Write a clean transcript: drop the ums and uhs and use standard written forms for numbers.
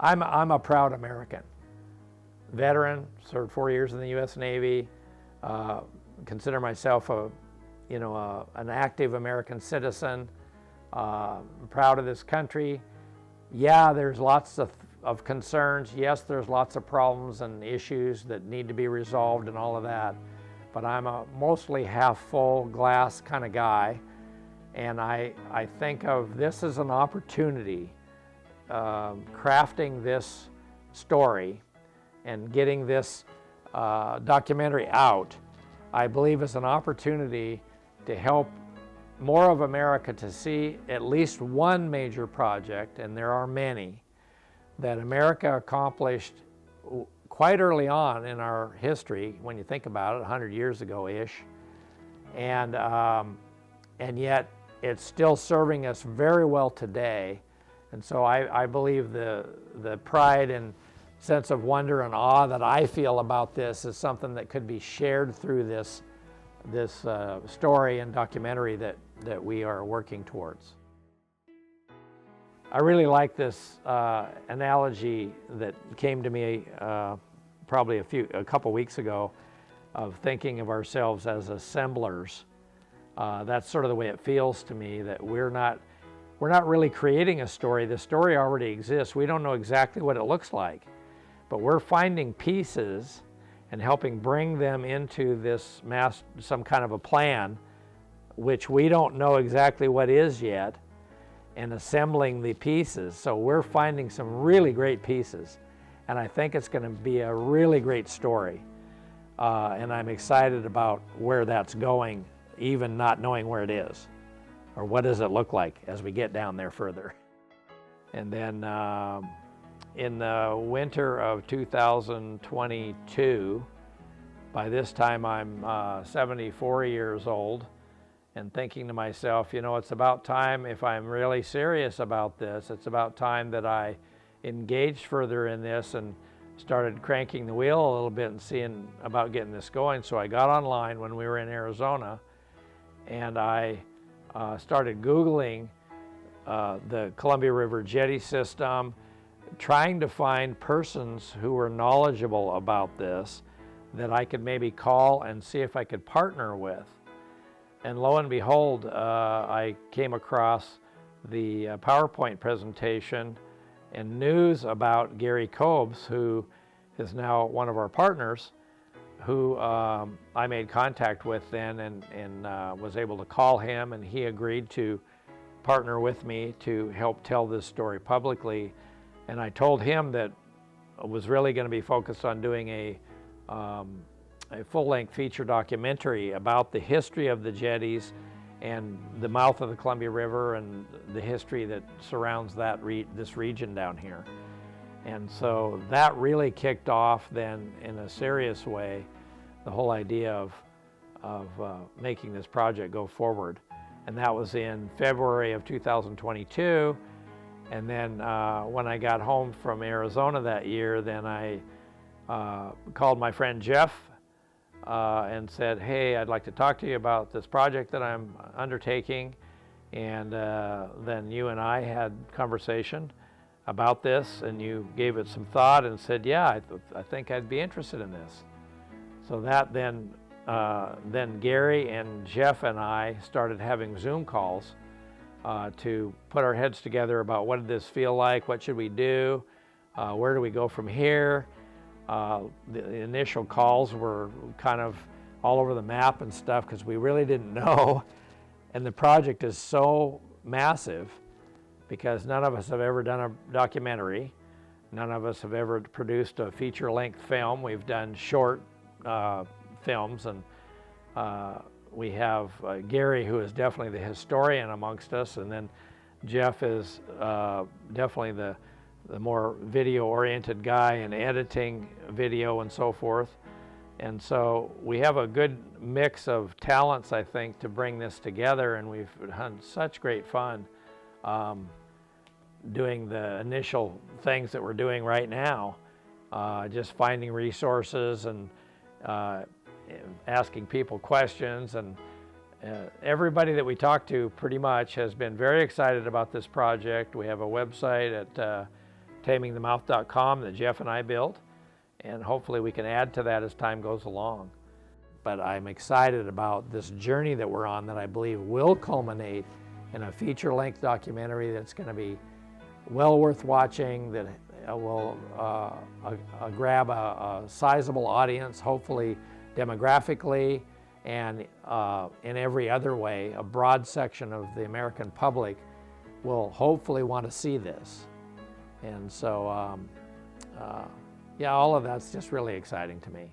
I'm a proud American. Veteran, served 4 years in the U.S. Navy, consider myself an active American citizen, proud of this country. Yeah, there's lots of concerns. Yes, there's lots of problems and issues that need to be resolved and all of that. But I'm a mostly half full glass kind of guy. And I think of this as an opportunity, crafting this story and getting this documentary out, I believe is an opportunity to help more of America to see at least one major project, and there are many, that America accomplished quite early on in our history, when you think about it, 100 years ago-ish, and yet it's still serving us very well today. And so I believe the pride and sense of wonder and awe that I feel about this is something that could be shared through this story and documentary that we are working towards. I really like this analogy that came to me probably a couple weeks ago, of thinking of ourselves as assemblers. That's sort of the way it feels to me, that we're not really creating a story. The story already exists. We don't know exactly what it looks like, but we're finding pieces and helping bring them into this some kind of a plan, which we don't know exactly what is yet, and assembling the pieces. So we're finding some really great pieces, and I think it's going to be a really great story. And I'm excited about where that's going, even not knowing where it is, or what does it look like as we get down there further. And then in the winter of 2022, by this time I'm 74 years old, and thinking to myself, it's about time, if I'm really serious about this, it's about time that I engaged further in this and started cranking the wheel a little bit and seeing about getting this going. So I got online when we were in Arizona, and I started Googling the Columbia River jetty system, trying to find persons who were knowledgeable about this that I could maybe call and see if I could partner with. And lo and behold, I came across the PowerPoint presentation and news about Gary Kobes, who is now one of our partners, who I made contact with then and was able to call him, and he agreed to partner with me to help tell this story publicly. And I told him that I was really going to be focused on doing a full-length feature documentary about the history of the jetties and the mouth of the Columbia River and the history that surrounds this region down here. And so that really kicked off then, in a serious way, the whole idea of making this project go forward. And that was in February of 2022. And then when I got home from Arizona that year, then I called my friend Jeff and said, hey, I'd like to talk to you about this project that I'm undertaking. And then you and I had conversation about this, and you gave it some thought and said, yeah, I think I'd be interested in this. So that then Gary and Jeff and I started having Zoom calls to put our heads together about what did this feel like, what should we do, where do we go from here. The initial calls were kind of all over the map and stuff because we really didn't know. And the project is so massive because none of us have ever done a documentary. None of us have ever produced a feature-length film. We've done short films, and we have Gary, who is definitely the historian amongst us, and then Jeff is definitely the more video-oriented guy in editing video and so forth. And so we have a good mix of talents, I think, to bring this together, and we've had such great fun doing the initial things that we're doing right now, just finding resources and asking people questions. And everybody that we talk to pretty much has been very excited about this project. We have a website at tamingthemouth.com that Jeff and I built, and hopefully we can add to that as time goes along. But I'm excited about this journey that we're on that I believe will culminate in a feature-length documentary that's going to be well worth watching, that will grab a sizable audience, hopefully demographically and in every other way. A broad section of the American public will hopefully want to see this. And so, yeah, all of that's just really exciting to me.